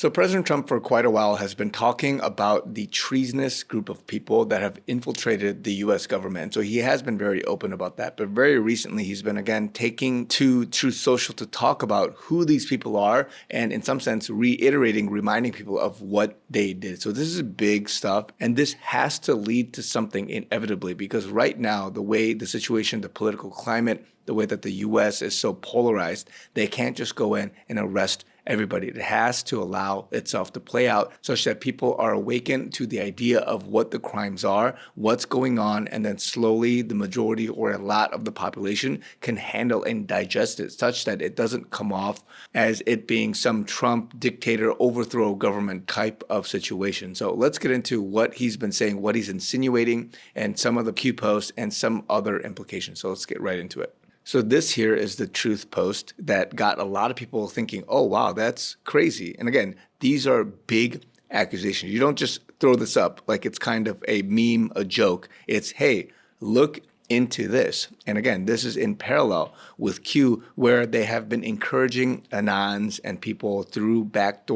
So President Trump for quite a while has been talking about the treasonous group of people that have infiltrated the U.S. government. So he has been very open about that. But very recently, he's been, again, taking to Truth Social to talk about who these people are and, in some sense, reminding people of what they did. So this is big stuff. And this has to lead to something inevitably, because right now, the way the situation, the political climate, the way that the U.S. is so polarized, they can't just go in and arrest everybody. It has to allow itself to play out such that people are awakened to the idea of what the crimes are, what's going on, and then slowly the majority or a lot of the population can handle and digest it such that it doesn't come off as it being some Trump dictator overthrow government type of situation. So let's get into what he's been saying, what he's insinuating, and some of the Q posts and some other implications. So let's get right into it. So this here is the Truth post that got a lot of people thinking, oh, wow, that's crazy. And again, these are big accusations. You don't just throw this up like it's kind of a meme, a joke. It's, hey, look into this. And again, this is in parallel with Q, where they have been encouraging Anons and people through back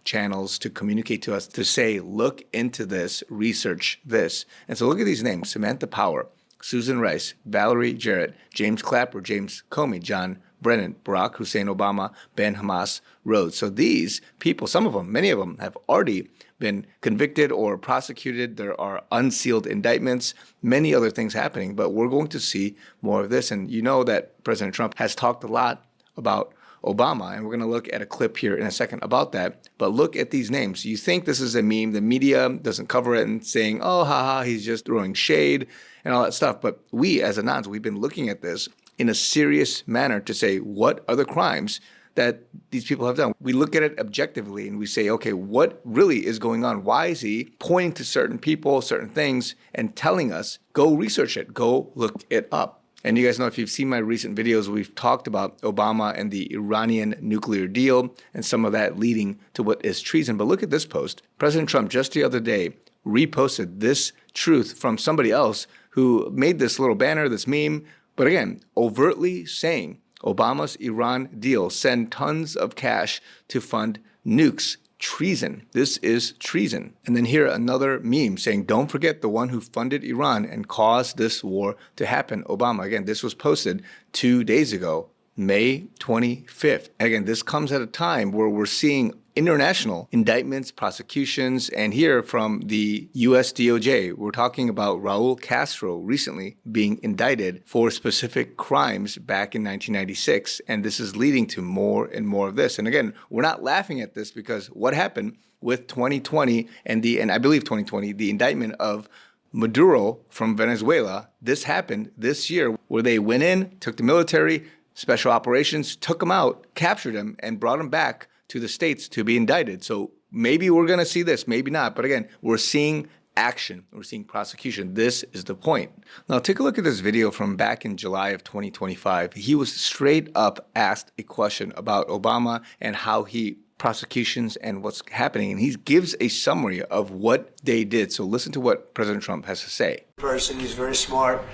channels to communicate to us to say, look into this, research this. And so look at these names: Samantha Power, Susan Rice, Valerie Jarrett, James Clapper, James Comey, John Brennan, Barack Hussein Obama, Ben Hamas Rhodes. So these people, some of them, many of them, have already been convicted or prosecuted. There are unsealed indictments, many other things happening, but we're going to see more of this. And you know that President Trump has talked a lot about Obama, and we're going to look at a clip here in a second about that. But look at these names. You think this is a meme. The media doesn't cover it and saying, oh, haha, he's just throwing shade and all that stuff. But we, as Anons, we've been looking at this in a serious manner to say, what are the crimes that these people have done? We look at it objectively and we say, okay, what really is going on? Why is he pointing to certain people, certain things, and telling us, go research it, go look it up? And you guys know, if you've seen my recent videos, we've talked about Obama and the Iranian nuclear deal and some of that leading to what is treason. But look at this post. President Trump just the other day reposted this truth from somebody else who made this little banner, this meme, but again, overtly saying Obama's Iran deal send tons of cash to fund nukes. Treason. This is treason. And then here another meme saying, don't forget the one who funded Iran and caused this war to happen, Obama. Again, this was posted 2 days ago, May 25th. Again, this comes at a time where we're seeing international indictments, prosecutions, and here from the U.S. DOJ, we're talking about Raul Castro recently being indicted for specific crimes back in 1996. And this is leading to more and more of this. And again, we're not laughing at this because what happened with 2020 and I believe 2020, the indictment of Maduro from Venezuela, this happened this year where they went in, took the military, special operations, took him out, captured him, and brought him back to the States to be indicted. So maybe we're going to see this, maybe not. But again, we're seeing action. We're seeing prosecution. This is the point. Now, take a look at this video from back in July of 2025. He was straight up asked a question about Obama and how he prosecutions and what's happening. And he gives a summary of what they did. So listen to what President Trump has to say. He's very smart.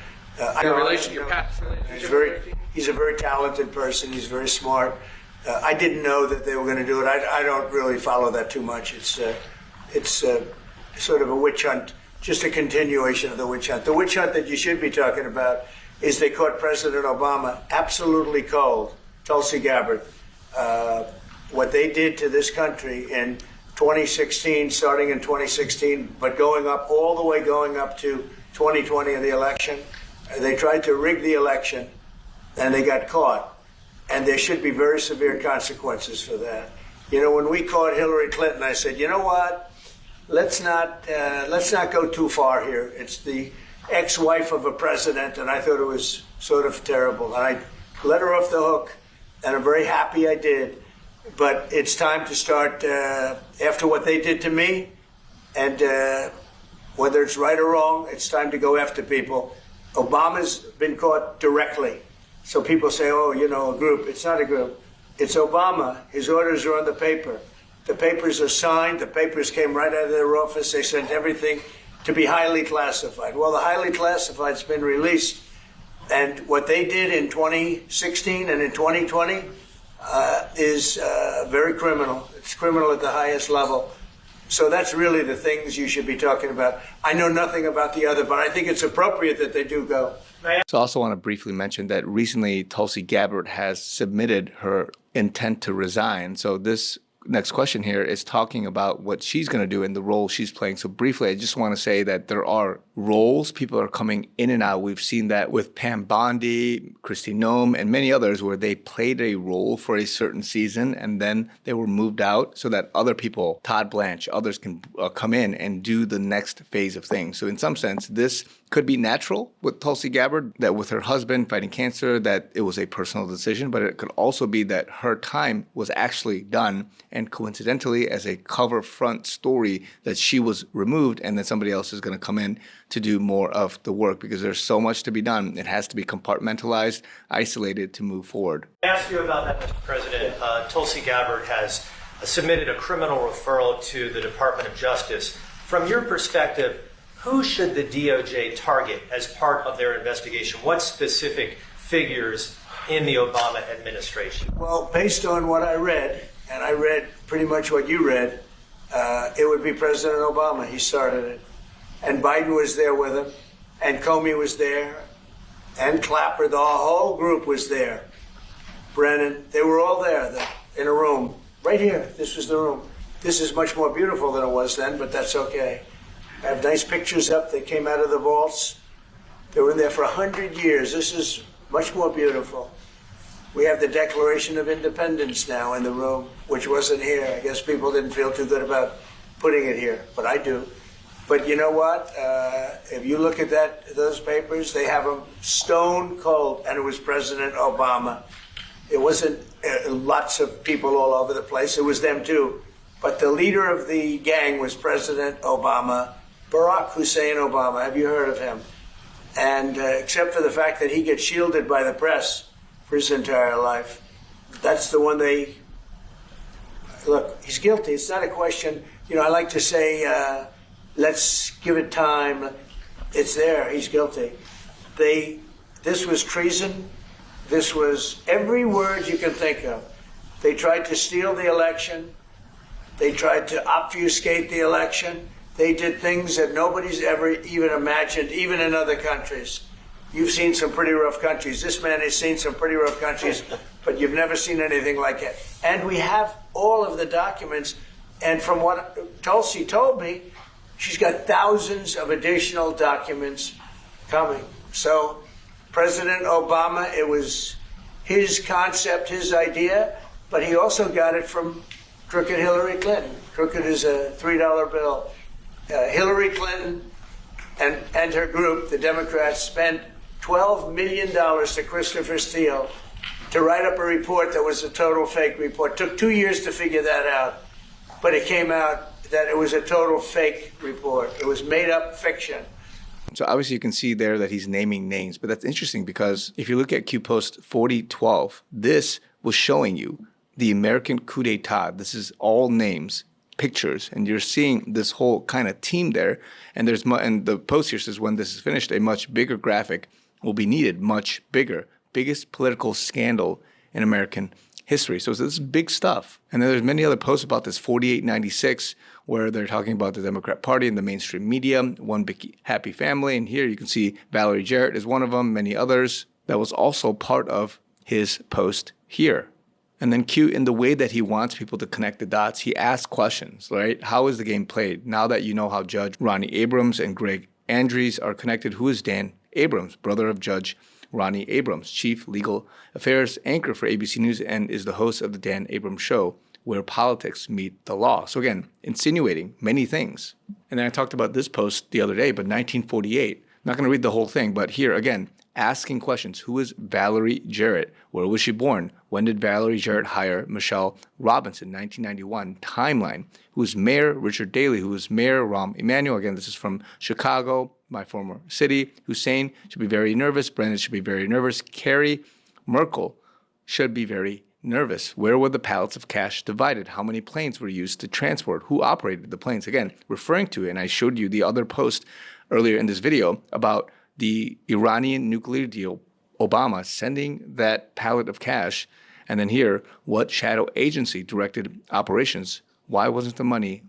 He's a very talented person. He's very smart. I didn't know that they were going to do it. I don't really follow that too much. It's sort of a witch hunt, just a continuation of the witch hunt. The witch hunt that you should be talking about is they caught President Obama absolutely cold, Tulsi Gabbard. What they did to this country in 2016, starting in 2016, but going up to 2020 in the election. They tried to rig the election, and they got caught. And there should be very severe consequences for that. You know, when we caught Hillary Clinton, I said, you know what? Let's not go too far here. It's the ex-wife of a president, and I thought it was sort of terrible. And I let her off the hook, and I'm very happy I did. But it's time to start, after what they did to me, and whether it's right or wrong, it's time to go after people. Obama's been caught directly. So people say, oh, you know, a group. It's not a group. It's Obama. His orders are on the paper. The papers are signed. The papers came right out of their office. They sent everything to be highly classified. Well, the highly classified's been released. And what they did in 2016 and in 2020, is very criminal. It's criminal at the highest level. So that's really the things you should be talking about. I know nothing about the other, but I think it's appropriate that they do go. So I also want to briefly mention that recently Tulsi Gabbard has submitted her intent to resign. So this next question here is talking about what she's going to do and the role she's playing. So briefly, I just want to say that there are roles. People are coming in and out. We've seen that with Pam Bondi, Kristi Noem, and many others where they played a role for a certain season and then they were moved out so that other people, Todd Blanche, others can come in and do the next phase of things. So in some sense, this could be natural with Tulsi Gabbard, that with her husband fighting cancer, that it was a personal decision, but it could also be that her time was actually done and coincidentally as a cover front story that she was removed and then somebody else is going to come in to do more of the work because there's so much to be done. It has to be compartmentalized, isolated to move forward. I ask you about that, Mr. President. Tulsi Gabbard has submitted a criminal referral to the Department of Justice. From your perspective, who should the DOJ target as part of their investigation? What specific figures in the Obama administration? Well, based on what I read, and I read pretty much what you read, it would be President Obama. He started it. And Biden was there with him, and Comey was there, and Clapper, the whole group was there. Brennan, they were all there in a room. Right here, this was the room. This is much more beautiful than it was then, but that's okay. I have nice pictures up that came out of the vaults. They were in there for 100 years. This is much more beautiful. We have the Declaration of Independence now in the room, which wasn't here. I guess people didn't feel too good about putting it here, but I do. But you know what? If you look at those papers, they have them stone cold, and it was President Obama. It wasn't lots of people all over the place. It was them too. But the leader of the gang was President Obama, Barack Hussein Obama. Have you heard of him? And except for the fact that he gets shielded by the press for his entire life, that's the one they... Look, he's guilty. It's not a question. You know, I like to say, let's give it time. It's there. He's guilty. This was treason. This was every word you can think of. They tried to steal the election. They tried to obfuscate the election. They did things that nobody's ever even imagined, even in other countries. You've seen some pretty rough countries. This man has seen some pretty rough countries, but you've never seen anything like it. And we have all of the documents. And from what Tulsi told me, she's got thousands of additional documents coming. So President Obama, it was his concept, his idea, but he also got it from crooked Hillary Clinton. Crooked is a $3 bill. Hillary Clinton and her group, the Democrats, spent $12 million to Christopher Steele to write up a report that was a total fake report. Took 2 years to figure that out, but it came out that it was a total fake report. It was made up fiction. So obviously you can see there that he's naming names, but that's interesting because if you look at Q Post 4012, this was showing you the American coup d'etat. This is all names, pictures, and you're seeing this whole kind of team there. And and the post here says when this is finished, a much bigger graphic will be needed, much bigger, biggest political scandal in American history. So this is big stuff. And then there's many other posts about this 4896 where they're talking about the Democrat Party and the mainstream media, one big happy family. And here you can see Valerie Jarrett is one of them, many others. That was also part of his post here. And then Q, in the way that he wants people to connect the dots, he asks questions, right? How is the game played? Now that you know how Judge Ronnie Abrams and Greg Andrews are connected, who is Dan Abrams, brother of Judge Ronnie Abrams, chief legal affairs anchor for ABC News and is the host of the Dan Abrams Show, where politics meet the law. So again, insinuating many things. And then I talked about this post the other day, but 1948, I'm not going to read the whole thing, but here again, asking questions. Who is Valerie Jarrett? Where was she born? When did Valerie Jarrett hire Michelle Robinson? 1991. Timeline. Who is Mayor Richard Daley? Who is Mayor Rahm Emanuel? Again, this is from Chicago, my former city. Hussein should be very nervous. Brennan should be very nervous. Carrie Merkel should be very nervous. Where were the pallets of cash divided? How many planes were used to transport? Who operated the planes? Again, referring to, and I showed you the other post earlier in this video about the Iranian nuclear deal, Obama sending that pallet of cash And then here, what shadow agency directed operations? Why wasn't the money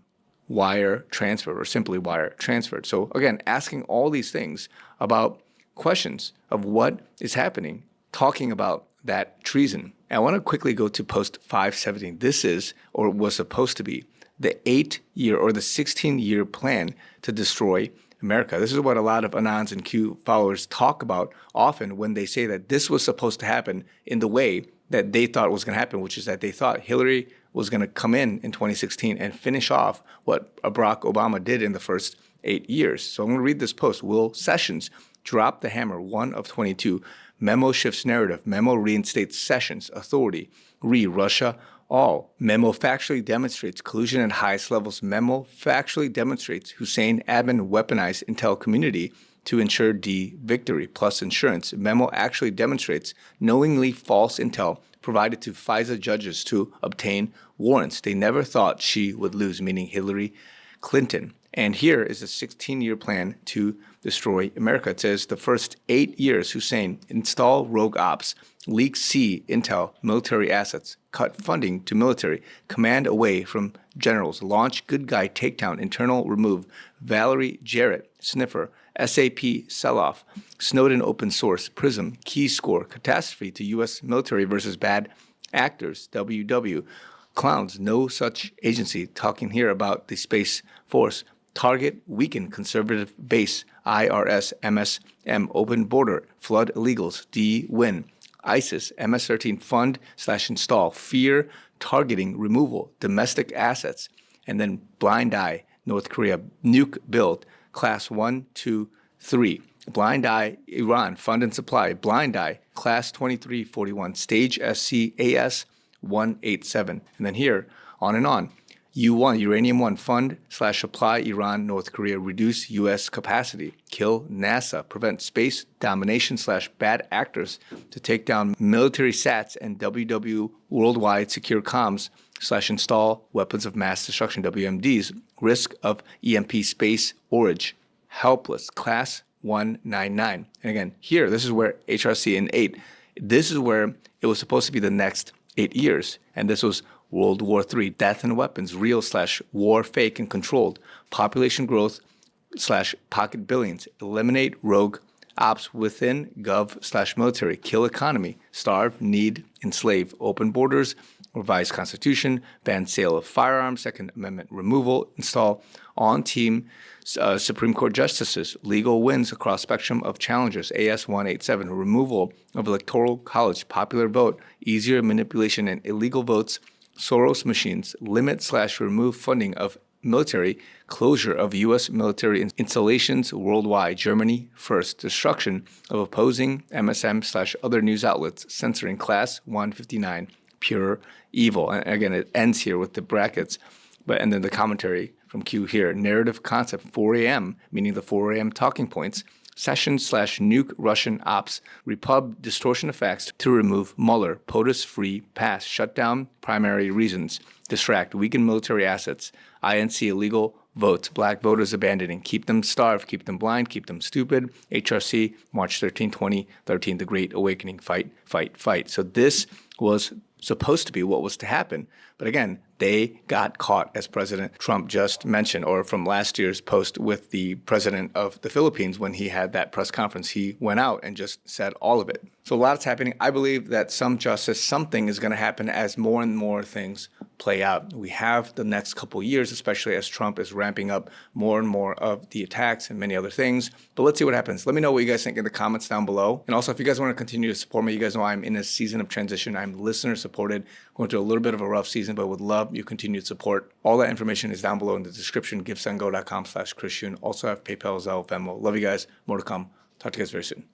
wire transferred or simply wire transferred? So again, asking all these things about questions of what is happening, talking about that treason. And I want to quickly go to post 517. This is, or was supposed to be, the 8-year or the 16-year plan to destroy America. This is what a lot of Anons and Q followers talk about often when they say that this was supposed to happen in the way that they thought it was going to happen, which is that they thought Hillary was going to come in 2016 and finish off what Barack Obama did in the first 8 years. So I'm going to read this post. Will Sessions drop the hammer? 1 of 22. Memo shifts narrative. Memo reinstates Sessions' authority. Russia all. Memo factually demonstrates collusion at highest levels. Memo factually demonstrates Hussein admin weaponized intel community to ensure D victory plus insurance. Memo actually demonstrates knowingly false intel provided to FISA judges to obtain warrants. They never thought she would lose, meaning Hillary Clinton. And here is a 16-year plan to destroy America. It says the first 8 years, Hussein install rogue ops, leak C intel, military assets, cut funding to military, command away from generals, launch good guy takedown, internal remove, Valerie Jarrett, sniffer, SAP sell-off, Snowden open source, Prism, key score, catastrophe to U.S. military versus bad actors, WW. Clowns, no such agency. Talking here about the Space Force. Target, weaken conservative base, IRS, MSM, open border, flood illegals, D, win. ISIS, MS-13, fund/install, fear, targeting, removal, domestic assets, and then blind eye, North Korea, nuke build, class 1, 2, 3. Blind eye, Iran, fund and supply, blind eye, class 2341, stage SC, AS 187. And then here, on and on. U1, uranium-1, fund/supply Iran, North Korea, reduce U.S. capacity, kill NASA, prevent space domination/bad actors to take down military sats and WW worldwide secure comms/install weapons of mass destruction, WMDs, risk of EMP space origin, helpless, class 199. And again, here, this is where HRC in 8, this is where it was supposed to be the next 8 years. And this was World War III, death and weapons, real/war, fake and controlled, population growth/pocket billions, eliminate rogue ops within gov/military, kill economy, starve, need, enslave, open borders, revise constitution, ban sale of firearms, Second Amendment removal, install on-team Supreme Court justices, legal wins across spectrum of challenges, AS 187, removal of electoral college, popular vote, easier manipulation and illegal votes, Soros machines, limit/remove funding of military, closure of U.S. military installations worldwide, Germany first, destruction of opposing MSM/other news outlets, censoring class 159, pure evil. And again, it ends here with the brackets, and then the commentary from Q here, narrative concept, 4 a.m., meaning the 4 a.m. talking points, Sessions/nuke Russian ops, repub distortion of facts to remove Mueller, POTUS free pass, shut down primary reasons, distract, weaken military assets, INC illegal votes, black voters abandoning, keep them starved, keep them blind, keep them stupid, HRC, March 13, 2013, the Great Awakening, fight, fight, fight. So this was supposed to be what was to happen. But again, they got caught, as President Trump just mentioned, or from last year's post with the president of the Philippines when he had that press conference. He went out and just said all of it. So a lot is happening. I believe that some justice, something is going to happen as more and more things play out. We have the next couple of years, especially as Trump is ramping up more and more of the attacks and many other things. But let's see what happens. Let me know what you guys think in the comments down below. And also, if you guys want to continue to support me, you guys know I'm in a season of transition. I'm listener supported, going through a little bit of a rough season, but would love your continued support. All that information is down below in the description, givesendgo.com/chrisyoonyt. Also have PayPal, Zelle, Venmo. Love you guys. More to come. Talk to you guys very soon.